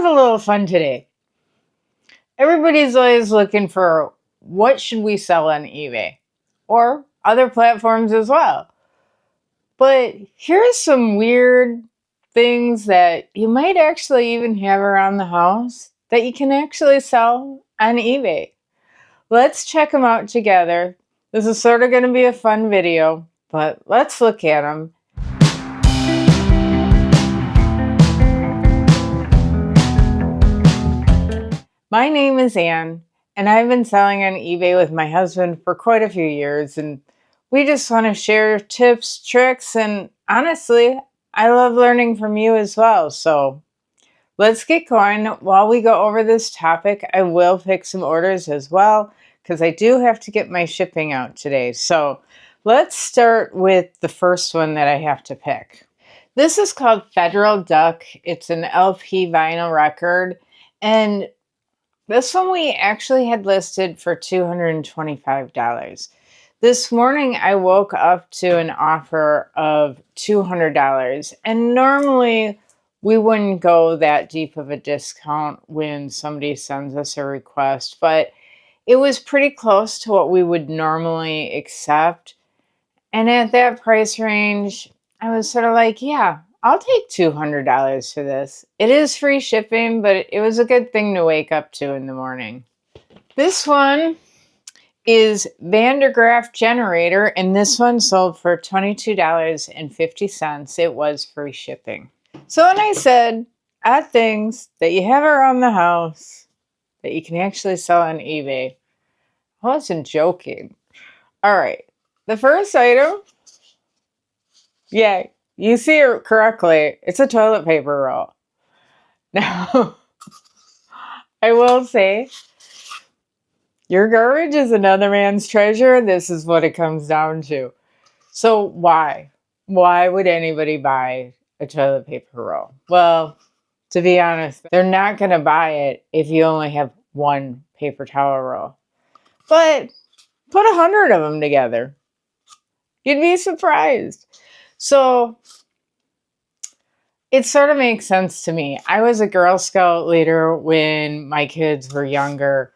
have a little fun today. Everybody's always looking for what should we sell on eBay or other platforms as well. But here's some weird things that you might actually even have around the house that you can actually sell on eBay. Let's check them out together. This is sort of going to be a fun video, but let's look at them. My name is Ann, and I've been selling on eBay with my husband for quite a few years, and we just want to share tips, tricks, and honestly, I love learning from you as well. So let's get going. While we go over this topic, I will pick some orders as well, because I do have to get my shipping out today. So let's start with the first one that I have to pick. This is called Federal Duck. It's an LP vinyl record, and this one we actually had listed for $225. This morning I woke up to an offer of $200, and normally we wouldn't go that deep of a discount when somebody sends us a request, but it was pretty close to what we would normally accept. And at that price range, I was sort of like, yeah, I'll take $200 for this. It is free shipping, but it was a good thing to wake up to in the morning. This one is Van der Graaf generator, and this one sold for $22.50. It was free shipping. So when I said add things that you have around the house that you can actually sell on eBay, I wasn't joking. All right, the first item, yeah, you see it correctly. It's a toilet paper roll. Now, I will say, your garbage is another man's treasure. This is what it comes down to. So why? Why would anybody buy a toilet paper roll? Well, to be honest, they're not going to buy it if you only have one paper towel roll. But put 100 of them together. You'd be surprised. So it sort of makes sense to me. I was a Girl Scout leader when my kids were younger,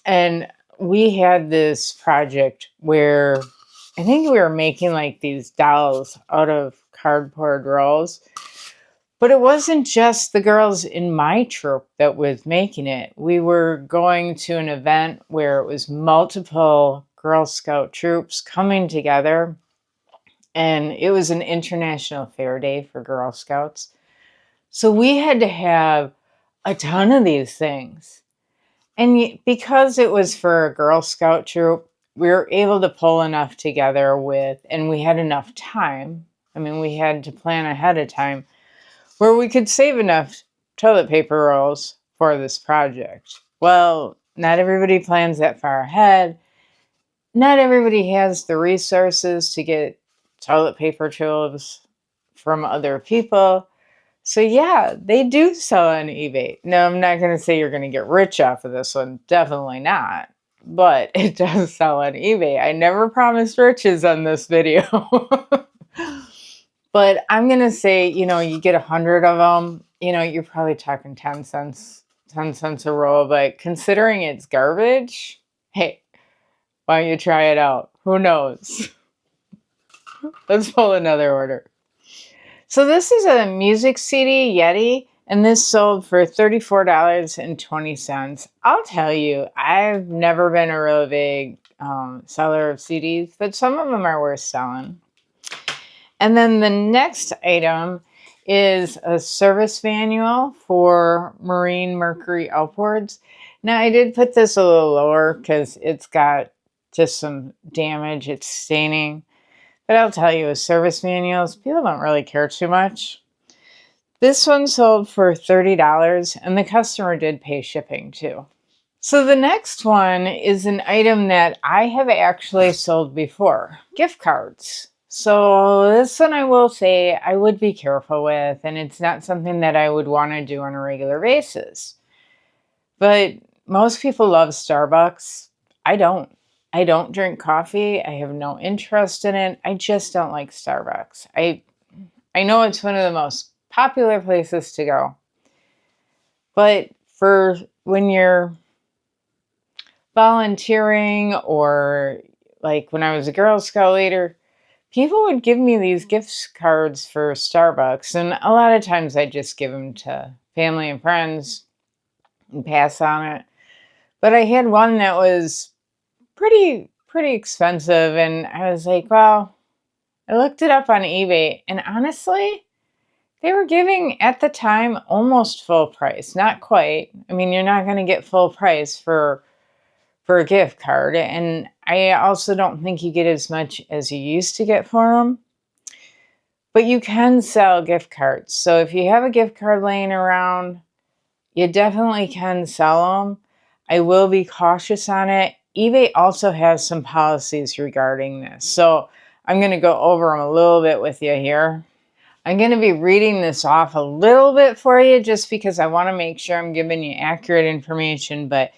and we had this project where I think we were making like these dolls out of cardboard rolls. But it wasn't just the girls in my troop that was making it. We were going to an event where it was multiple Girl Scout troops coming together, and it was an international fair day for Girl Scouts. So we had to have a ton of these things. And because it was for a Girl Scout troop, we were able to pull enough together and we had enough time. I mean, we had to plan ahead of time where we could save enough toilet paper rolls for this project. Well, not everybody plans that far ahead. Not everybody has the resources to get toilet paper tubes from other people. So yeah, they do sell on eBay. No, I'm not going to say you're going to get rich off of this one. Definitely not. But it does sell on eBay. I never promised riches on this video. But I'm going to say, you get 100 of them, you're probably talking 10 cents a roll. But considering it's garbage, hey, why don't you try it out? Who knows? Let's pull another order. So this is a music CD Yeti, and this sold for $34.20. I'll tell you, I've never been a really big seller of CDs, but some of them are worth selling. And then the next item is a service manual for Marine Mercury outboards. Now, I did put this a little lower because it's got just some damage. It's staining. But I'll tell you, with service manuals, people don't really care too much. This one sold for $30, and the customer did pay shipping too. So the next one is an item that I have actually sold before, gift cards. So this one I will say I would be careful with, and it's not something that I would want to do on a regular basis. But most people love Starbucks. I don't. I don't drink coffee. I have no interest in it. I just don't like Starbucks. I know it's one of the most popular places to go. But for when you're volunteering, or like when I was a Girl Scout leader, people would give me these gift cards for Starbucks. And a lot of times I just give them to family and friends and pass on it. But I had one that was pretty expensive, and I was like, well, I looked it up on eBay, and honestly, they were giving at the time almost full price. Not quite. I mean, you're not going to get full price for a gift card, and I also don't think you get as much as you used to get for them. But you can sell gift cards. So if you have a gift card laying around, you definitely can sell them. I will be cautious on it. eBay also has some policies regarding this. So I'm going to go over them a little bit with you here. I'm going to be reading this off a little bit for you just because I want to make sure I'm giving you accurate information. But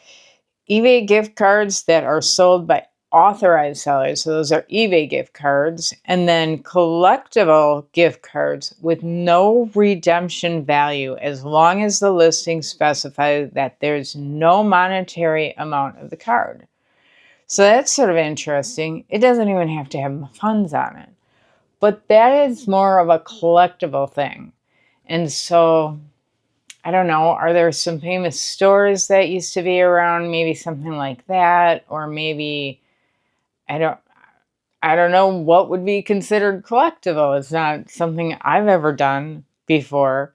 eBay gift cards that are sold by authorized sellers, so those are eBay gift cards, and then collectible gift cards with no redemption value as long as the listing specifies that there's no monetary amount of the card. So that's sort of interesting. It doesn't even have to have funds on it. But that is more of a collectible thing. And so I don't know, are there some famous stores that used to be around, maybe something like that, or maybe I don't I don't know what would be considered collectible. It's not something I've ever done before.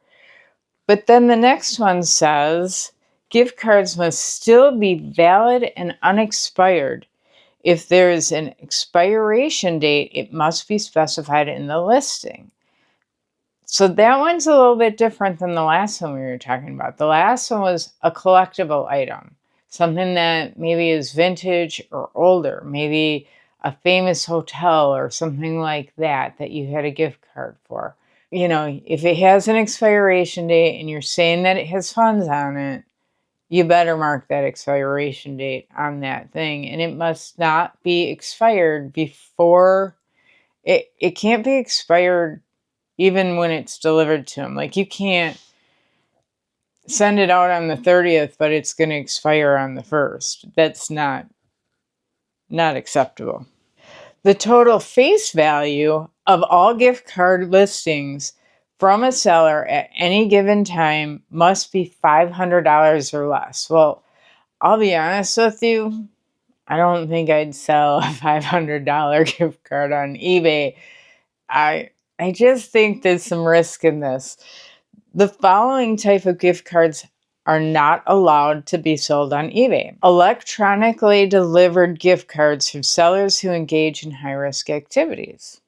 But then the next one says gift cards must still be valid and unexpired. If there is an expiration date, it must be specified in the listing. So that one's a little bit different than the last one we were talking about. The last one was a collectible item, something that maybe is vintage or older, maybe a famous hotel or something like that that you had a gift card for. You know, if it has an expiration date and you're saying that it has funds on it, you better mark that expiration date on that thing. And it must not be expired before it can't be expired even when it's delivered to them. Like you can't send it out on the 30th, but it's going to expire on the 1st. That's not acceptable. The total face value of all gift card listings from a seller at any given time must be $500 or less. Well, I'll be honest with you, I don't think I'd sell a $500 gift card on eBay. I just think there's some risk in this. The following type of gift cards are not allowed to be sold on eBay. Electronically delivered gift cards from sellers who engage in high-risk activities.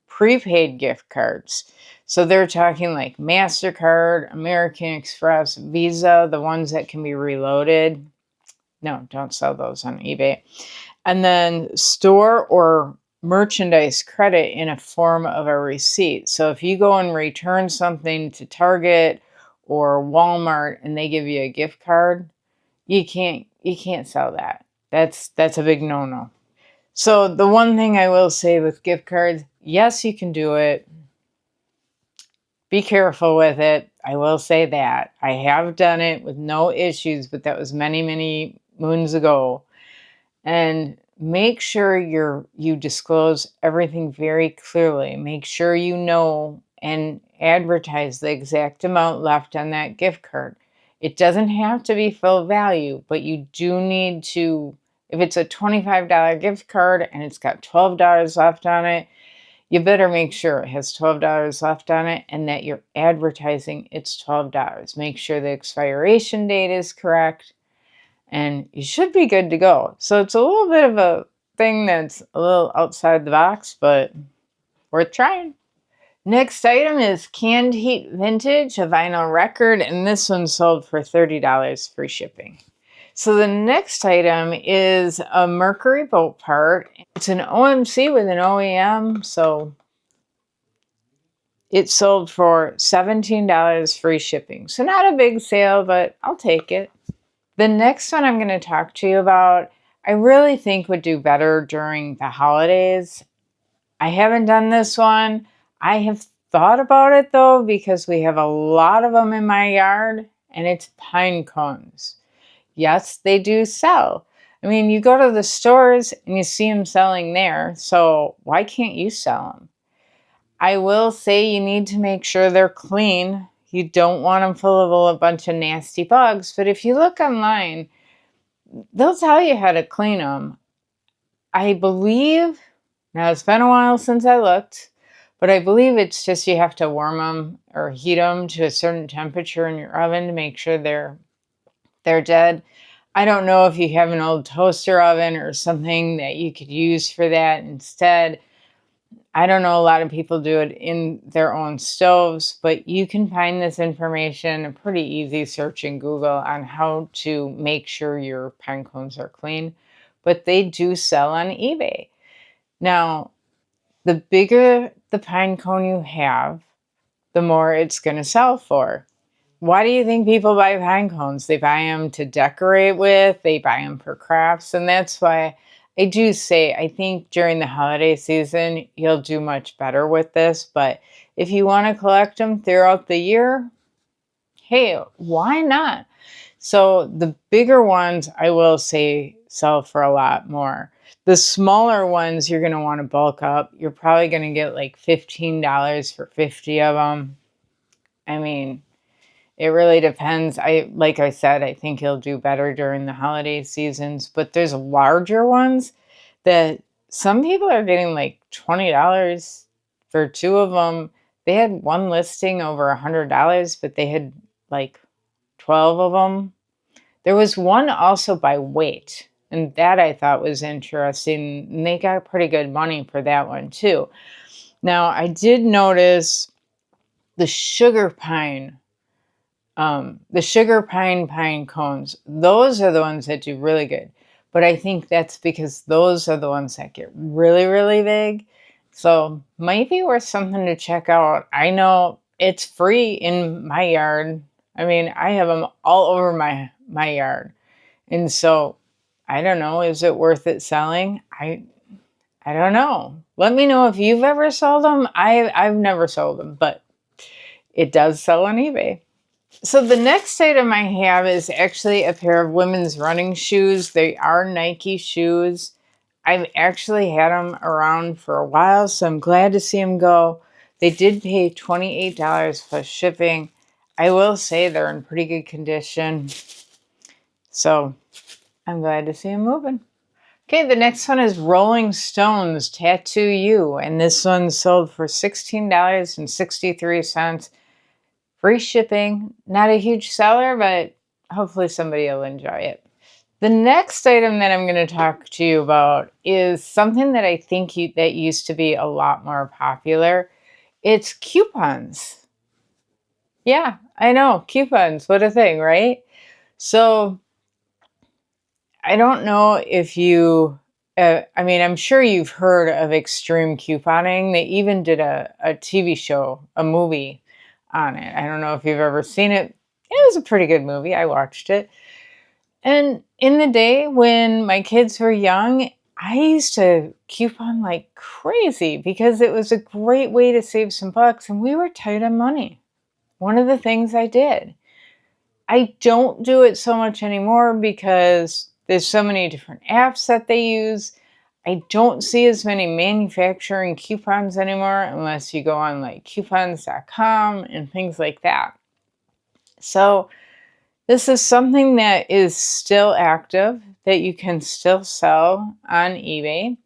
Prepaid gift cards. So they're talking like MasterCard, American Express, Visa, the ones that can be reloaded. No, don't sell those on eBay. And then store or merchandise credit in a form of a receipt. So if you go and return something to Target or Walmart and they give you a gift card, you can't sell that. That's a big no-no. So the one thing I will say with gift cards, yes, you can do it. Be careful with it. I will say that. I have done it with no issues, but that was many, many moons ago. And make sure you disclose everything very clearly. Make sure you know and advertise the exact amount left on that gift card. It doesn't have to be full value, but you do need to, if it's a $25 gift card and it's got $12 left on it, you better make sure it has $12 left on it and that you're advertising it's $12. Make sure the expiration date is correct and you should be good to go. So it's a little bit of a thing that's a little outside the box, but worth trying. Next item is Canned Heat Vintage, a vinyl record, and this one sold for $30 free shipping. So the next item is a Mercury boat part. It's an OMC with an OEM, so it sold for $17 free shipping. So not a big sale, but I'll take it. The next one I'm going to talk to you about, I really think would do better during the holidays. I haven't done this one. I have thought about it though, because we have a lot of them in my yard and it's pine cones. Yes, they do sell. I mean, you go to the stores and you see them selling there, so why can't you sell them? I will say you need to make sure they're clean. You don't want them full of a bunch of nasty bugs, but if you look online, they'll tell you how to clean them. I believe, now it's been a while since I looked, but I believe it's just you have to warm them or heat them to a certain temperature in your oven to make sure they're dead. I don't know if you have an old toaster oven or something that you could use for that instead. I don't know, a lot of people do it in their own stoves, but you can find this information, a pretty easy search in Google on how to make sure your pine cones are clean. But they do sell on eBay. Now, the bigger the pine cone you have, the more it's going to sell for. Why do you think people buy pine cones? They buy them to decorate with, they buy them for crafts, and that's why I do say I think during the holiday season you'll do much better with this, but if you want to collect them throughout the year, hey, why not? So the bigger ones, I will say, sell for a lot more. The smaller ones, you're going to want to bulk up. You're probably going to get like $15 for 50 of them. I mean, it really depends. Like I said, I think you'll do better during the holiday seasons, but there's larger ones that some people are getting like $20 for two of them. They had one listing over $100, but they had like 12 of them. There was one also by weight, and that I thought was interesting. And they got pretty good money for that one too. Now, I did notice the sugar pine pine cones, those are the ones that do really good. But I think that's because those are the ones that get really, really big. So might be worth something to check out. I know it's free in my yard. I mean, I have them all over my yard. And so I don't know, is it worth it selling? I don't know. Let me know if you've ever sold them. I've never sold them, but it does sell on eBay. So the next item I have is actually a pair of women's running shoes. They are Nike shoes. I've actually had them around for a while, so I'm glad to see them go. They did pay $28 plus shipping. I will say they're in pretty good condition, so I'm glad to see them moving. Okay, the next one is Rolling Stones Tattoo You, and this one sold for $16.63. Free shipping, not a huge seller, but hopefully somebody will enjoy it. The next item that I'm going to talk to you about is something that I think that used to be a lot more popular. It's coupons. Yeah, I know, coupons. What a thing, right? So I don't know if you, I mean, I'm sure you've heard of extreme couponing. They even did a TV show, a movie on it. I don't know if you've ever seen it. It was a pretty good movie. I watched it. And in the day when my kids were young, I used to coupon like crazy because it was a great way to save some bucks and we were tight on money. One of the things I did. I don't do it so much anymore because there's so many different apps that they use. I don't see as many manufacturing coupons anymore unless you go on like coupons.com and things like that. So this is something that is still active, that you can still sell on eBay.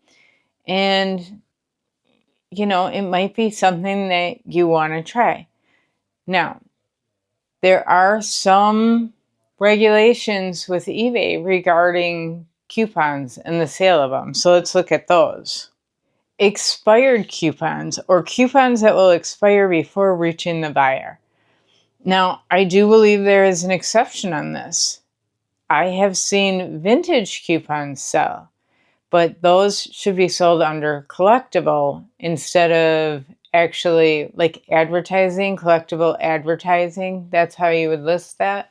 And, you know, it might be something that you want to try. Now, there are some regulations with eBay regarding coupons and the sale of them. So let's look at those. Expired coupons, or coupons that will expire before reaching the buyer. Now, I do believe there is an exception on this. I have seen vintage coupons sell, but those should be sold under collectible instead of actually like advertising, collectible advertising. That's how you would list that.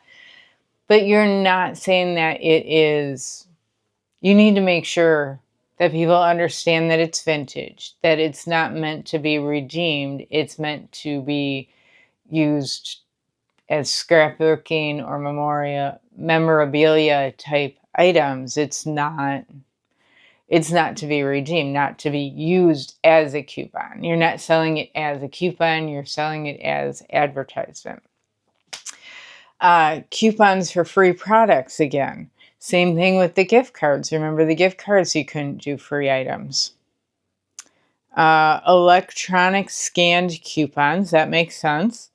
But you're not saying that it is, you need to make sure that people understand that it's vintage, that it's not meant to be redeemed, it's meant to be used as scrapbooking or memorabilia type items. It's not to be redeemed, not to be used as a coupon. You're not selling it as a coupon, you're selling it as advertisement. Coupons for free products again. Same thing with the gift cards. Remember the gift cards, you couldn't do free items. Electronic scanned coupons, that makes sense.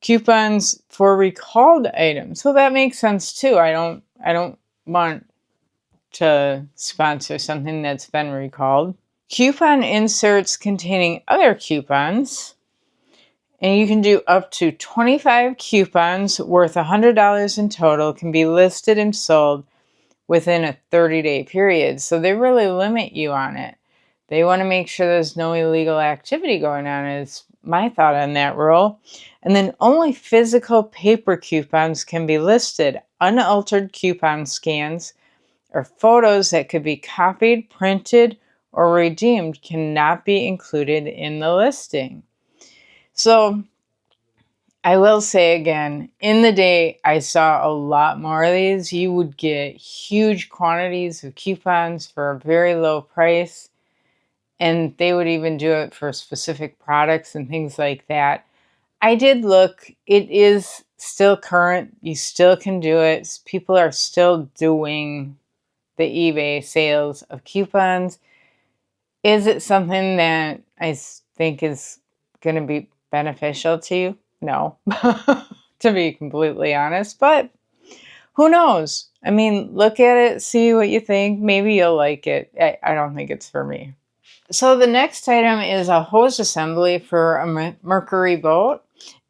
Coupons for recalled items. So that makes sense too. I don't want to sponsor something that's been recalled. Coupon inserts containing other coupons. And you can do up to 25 coupons worth $100 in total can be listed and sold within a 30-day period. So they really limit you on it. They want to make sure there's no illegal activity going on, is my thought on that rule. And then only physical paper coupons can be listed. Unaltered coupon scans or photos that could be copied, printed, or redeemed cannot be included in the listing. So I will say again, in the day, I saw a lot more of these. You would get huge quantities of coupons for a very low price. And they would even do it for specific products and things like that. I did look. It is still current. You still can do it. People are still doing the eBay sales of coupons. Is it something that I think is going to be beneficial to you? No, to be completely honest. But who knows? I mean, look at it, see what you think. Maybe you'll like it. I don't think it's for me. So the next item is a hose assembly for a Mercury boat.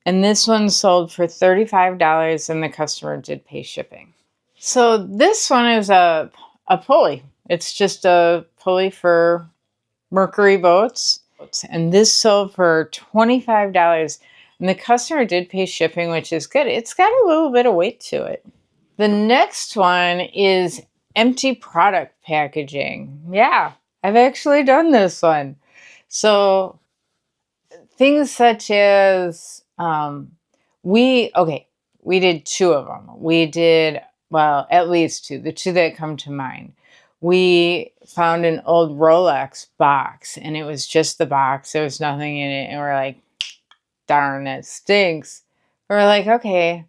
And this one sold for $35 and the customer did pay shipping. So this one is a pulley. It's just a pulley for Mercury boats. And this sold for $25. And the customer did pay shipping, which is good. It's got a little bit of weight to it. The next one is empty product packaging. Yeah, I've actually done this one. So things such as we did two of them. We did, well, at least two, the two that come to mind. We found an old Rolex box and it was just the box. There was nothing in it. And we're like, darn, that stinks. We're like, okay,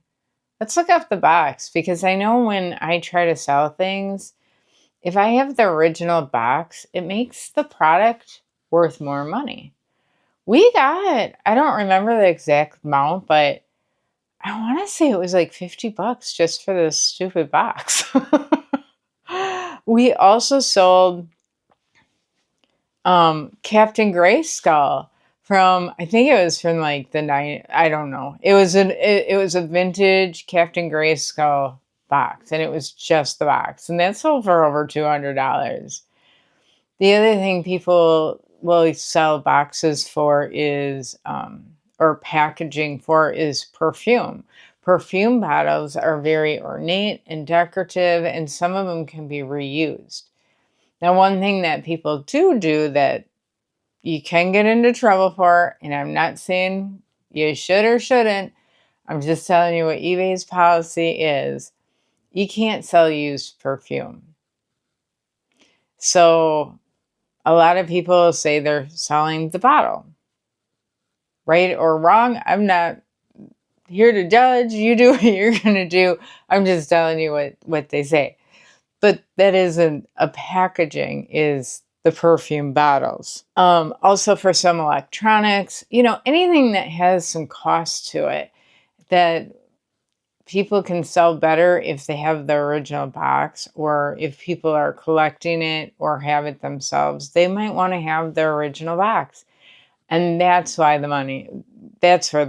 let's look up the box, because I know when I try to sell things, if I have the original box, it makes the product worth more money. We got, I don't remember the exact amount, but I want to say it was like $50 just for this stupid box. We also sold Captain Grayskull from, I think it was from like the I don't know. It was a vintage Captain Grayskull box, and it was just the box, and that sold for over $200. The other thing people will sell boxes for is or packaging for is perfume. Perfume bottles are very ornate and decorative, and some of them can be reused. Now, one thing that people do that you can get into trouble for, and I'm not saying you should or shouldn't, I'm just telling you what eBay's policy is. You can't sell used perfume. So a lot of people say they're selling the bottle. Right or wrong, I'm not here to judge. You do what you're going to do. I'm just telling you what they say. But that isn't a packaging, is the perfume bottles. Also for some electronics, anything that has some cost to it that people can sell better if they have the original box, or if people are collecting it or have it themselves, they might want to have the original box. And that's where the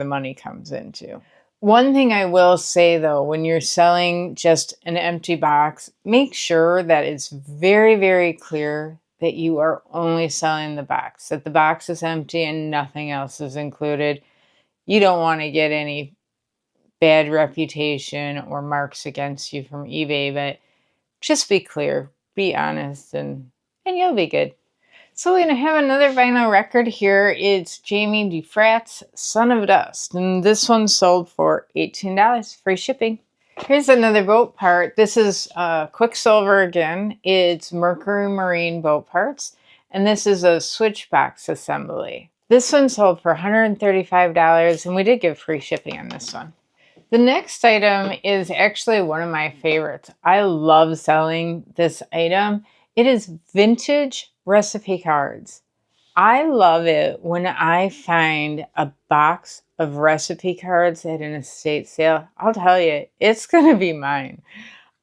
money comes into. One thing I will say though, when you're selling just an empty box, make sure that it's very, very clear that you are only selling the box, that the box is empty and nothing else is included. You don't want to get any bad reputation or marks against you from eBay, but just be clear, be honest, and you'll be good. So we're going to have another vinyl record here. It's Jamie DeFrat's Son of Dust. And this one sold for $18, free shipping. Here's another boat part. This is Quicksilver again. It's Mercury Marine boat parts. And this is a switch box assembly. This one sold for $135 and we did give free shipping on this one. The next item is actually one of my favorites. I love selling this item. It is vintage recipe cards. I love it when I find a box of recipe cards at an estate sale. I'll tell you, it's going to be mine.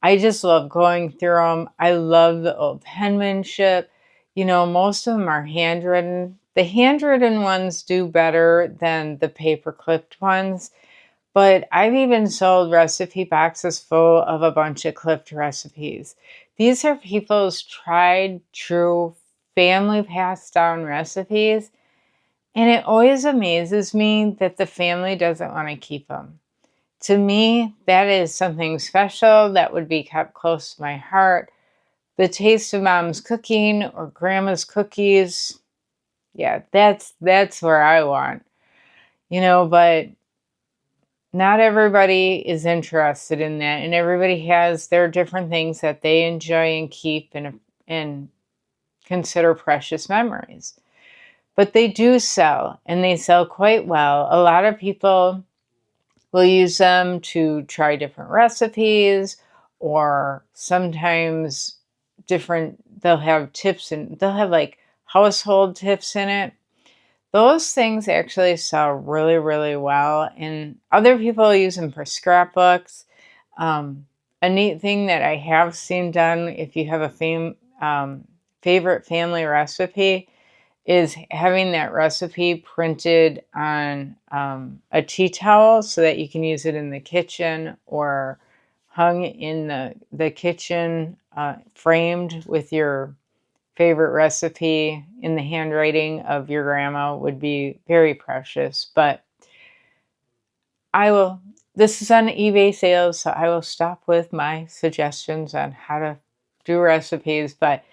I just love going through them. I love the old penmanship. You know, most of them are handwritten. The handwritten ones do better than the paper clipped ones. But I've even sold recipe boxes full of a bunch of clipped recipes. These are people's tried, true, family passed down recipes. And it always amazes me that the family doesn't want to keep them. To me, that is something special that would be kept close to my heart. The taste of mom's cooking or grandma's cookies, yeah, that's where I want. You know, but not everybody is interested in that, and everybody has their different things that they enjoy and keep and consider precious memories. But they do sell, and they sell quite well. A lot of people will use them to try different recipes, or sometimes they'll have tips, and they'll have like household tips in it. Those things actually sell really, really well, and other people use them for scrapbooks. A neat thing that I have seen done, if you have a favorite family recipe, is having that recipe printed on a tea towel so that you can use it in the kitchen or hung in the kitchen, framed with your favorite recipe in the handwriting of your grandma would be very precious. But this is on eBay sales, so I will stop with my suggestions on how to do recipes, but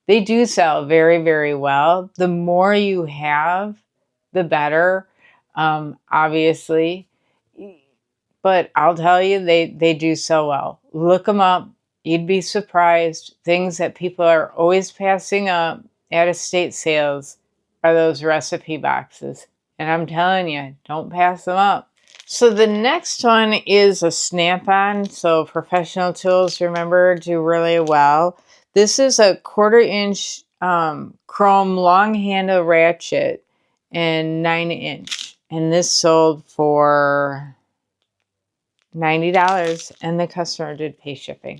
they do sell very, very well. The more you have, the better, obviously. But I'll tell you, they do sell well. Look them up. You'd be surprised. Things that people are always passing up at estate sales are those recipe boxes. And I'm telling you, don't pass them up. So the next one is a snap-on. So professional tools, remember, do really well. This is a 1/4-inch chrome long handle ratchet and 9-inch. And this sold for $90 and the customer did pay shipping.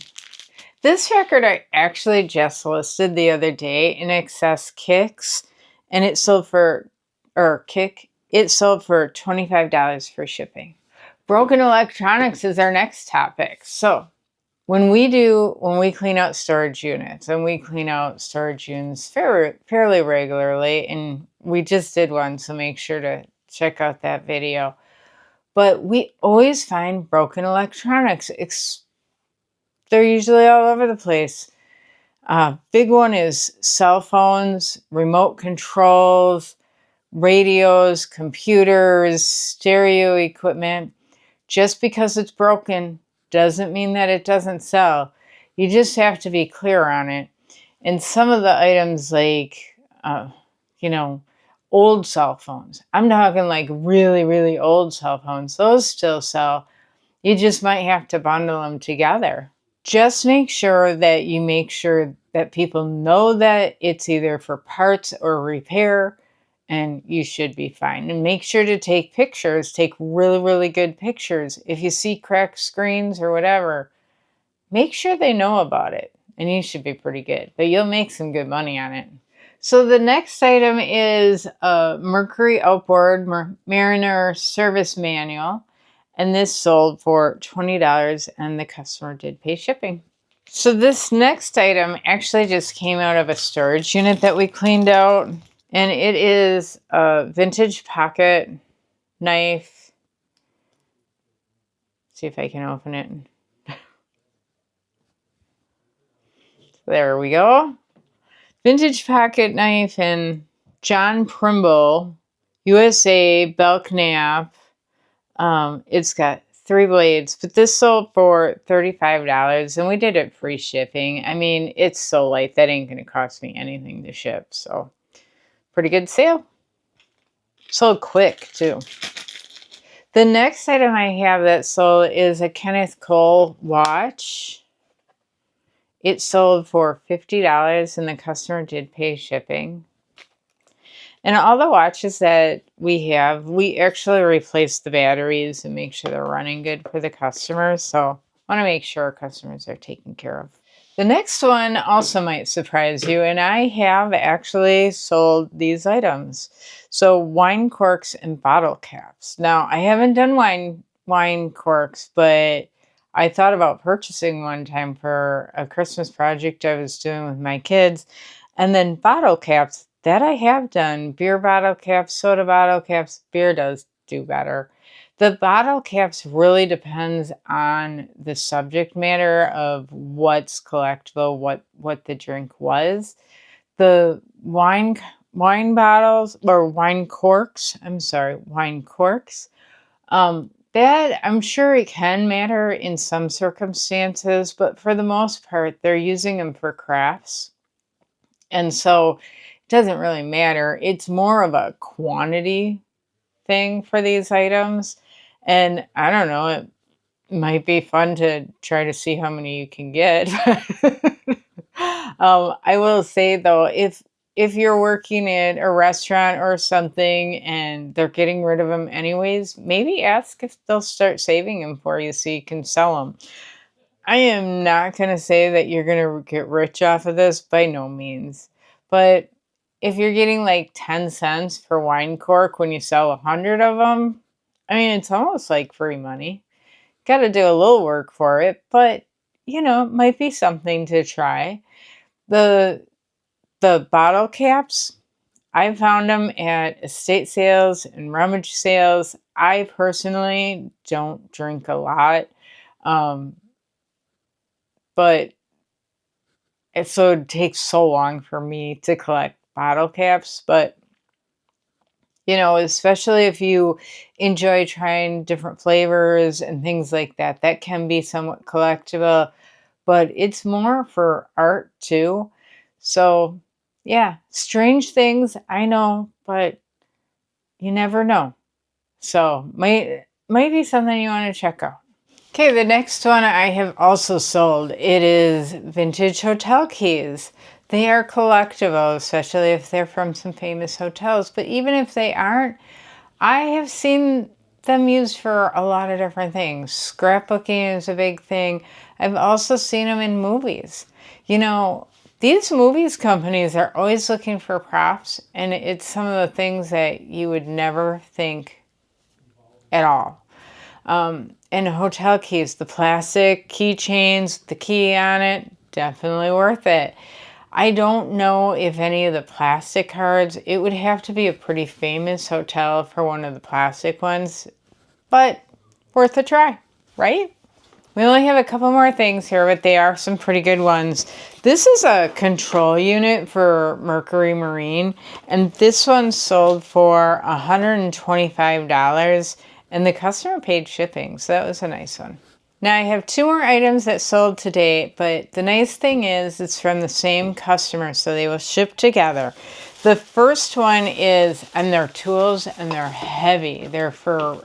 This record I actually just listed the other day in Excess Kicks, and it sold for $25 for shipping. Broken electronics is our next topic. So when we clean out storage units, and we clean out storage units fairly regularly, and we just did one, so make sure to check out that video. But we always find broken electronics. They're usually all over the place. Big one is cell phones, remote controls, radios, computers, stereo equipment. Just because it's broken doesn't mean that it doesn't sell. You just have to be clear on it. And some of the items like, you know, old cell phones. I'm talking like really, really old cell phones. Those still sell. You just might have to bundle them together. Just make sure that people know that it's either for parts or repair, and you should be fine. And make sure to take pictures. Take really, really good pictures. If you see cracked screens or whatever, make sure they know about it, and you should be pretty good. But you'll make some good money on it. So the next item is a Mercury Outboard Mariner Service Manual. And this sold for $20 and the customer did pay shipping. So this next item actually just came out of a storage unit that we cleaned out. And it is a vintage pocket knife. See if I can open it. There we go. Vintage pocket knife and John Primble, USA Belknap. It's got 3 blades, but this sold for $35 and we did it free shipping. I mean, it's so light that ain't gonna cost me anything to ship. So pretty good sale. Sold quick too. The next item I have that sold is a Kenneth Cole watch. It sold for $50 and the customer did pay shipping. And all the watches that we have, we actually replace the batteries and make sure they're running good for the customers. So I want to make sure our customers are taken care of. The next one also might surprise you, and I have actually sold these items. So wine corks and bottle caps. Now, I haven't done wine corks, but I thought about purchasing one time for a Christmas project I was doing with my kids. And then bottle caps, that I have done. Beer bottle caps, soda bottle caps, beer does do better. The bottle caps really depends on the subject matter of what's collectible, what the drink was. The wine bottles or wine corks, wine corks. That I'm sure it can matter in some circumstances, but for the most part, they're using them for crafts. And so it doesn't really matter. It's more of a quantity thing for these items. And I don't know, it might be fun to try to see how many you can get. I will say though, if you're working at a restaurant or something and they're getting rid of them anyways, maybe ask if they'll start saving them for you so you can sell them. I am not going to say that you're going to get rich off of this, by no means. But if you're getting like 10 cents per wine cork when you sell 100 of them, I mean, it's almost like free money. Got to do a little work for it, but you know, it might be something to try. The bottle caps, I found them at estate sales and rummage sales. I personally don't drink a lot. But so it takes so long for me to collect bottle caps. But, you know, especially if you enjoy trying different flavors and things like that, that can be somewhat collectible. But it's more for art too. So, yeah, strange things, I know, but you never know. So, might be something you want to check out. Okay, the next one I have also sold. It is vintage hotel keys. They are collectible, especially if they're from some famous hotels. But even if they aren't, I have seen them used for a lot of different things. Scrapbooking is a big thing. I've also seen them in movies. You know, these movies companies are always looking for props, and it's some of the things that you would never think at all. And hotel keys, the plastic keychains, the key on it, definitely worth it. I don't know if any of the plastic cards, it would have to be a pretty famous hotel for one of the plastic ones, but worth a try, right? We only have a couple more things here, but they are some pretty good ones. This is a control unit for Mercury Marine, and this one sold for $125. And the customer paid shipping, so that was a nice one. Now I have 2 more items that sold today, but the nice thing is it's from the same customer, so they will ship together. The first one is, and they're tools, and they're heavy. They're for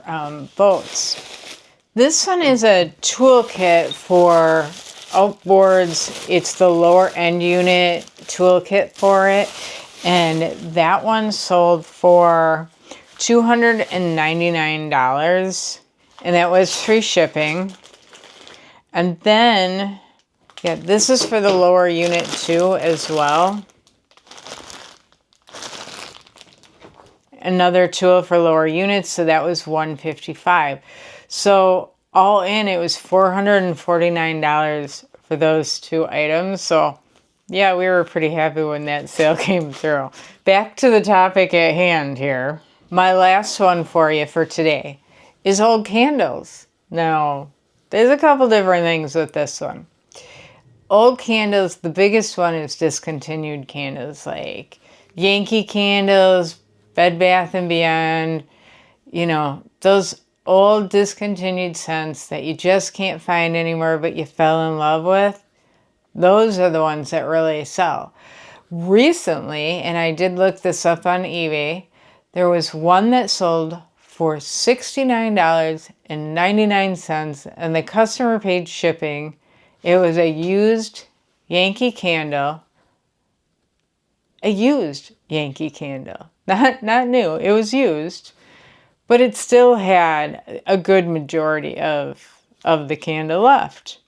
boats. This one is a toolkit for outboards. It's the lower end unit toolkit for it, and that one sold for $299, and that was free shipping. And then, yeah, this is for the lower unit too as well. Another tool for lower units, so that was $155. So all in, it was $449 for those 2 items. So yeah, we were pretty happy when that sale came through. Back to the topic at hand here. My last one for you for today is old candles. Now, there's a couple different things with this one. old candles, the biggest one is discontinued candles, like Yankee candles, Bed Bath and Beyond, you know, those old discontinued scents that you just can't find anymore but you fell in love with. Those are the ones that really sell. Recently, and I did look this up on eBay, there was one that sold for $69.99 and the customer paid shipping. It was a used Yankee candle. A used Yankee candle. Not new. It was used. But it still had a good majority of the candle left.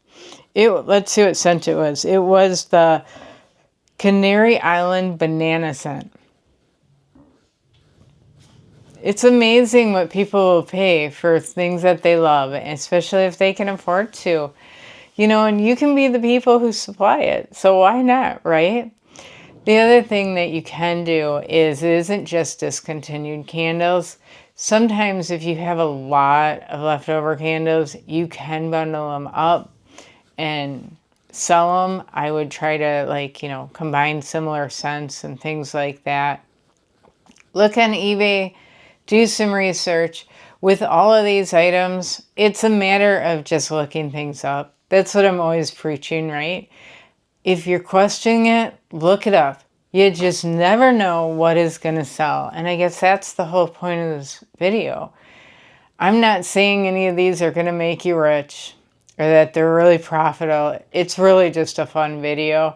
Let's see what scent it was. It was the Canary Island banana scent. It's amazing what people will pay for things that they love, especially if they can afford to. You know, and you can be the people who supply it. So why not, right? The other thing that you can do is it isn't just discontinued candles. Sometimes if you have a lot of leftover candles, you can bundle them up and sell them. I would try to, like, you know, combine similar scents and things like that. Look on eBay, do some research. With all of these items, it's a matter of just looking things up. That's what I'm always preaching, right? If you're questioning it, look it up. You just never know what is going to sell. And I guess that's the whole point of this video. I'm not saying any of these are going to make you rich or that they're really profitable. It's really just a fun video.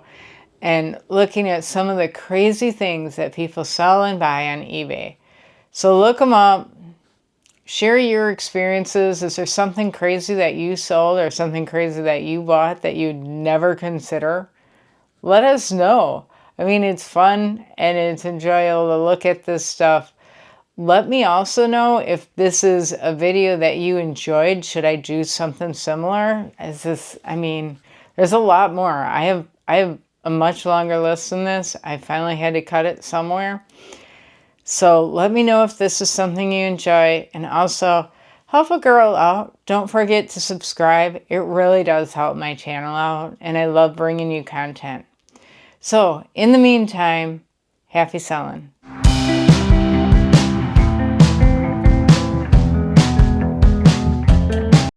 And looking at some of the crazy things that people sell and buy on eBay. So look them up. Share your experiences. Is there something crazy that you sold or something crazy that you bought that you'd never consider? Let us know. I mean, it's fun and it's enjoyable to look at this stuff. Let me also know if this is a video that you enjoyed. Should I do something similar? I mean, there's a lot more. I have a much longer list than this. I finally had to cut it somewhere. So let me know if this is something you enjoy, and also help a girl out. Don't forget to subscribe. It really does help my channel out, and I love bringing you content. So in the meantime, happy selling.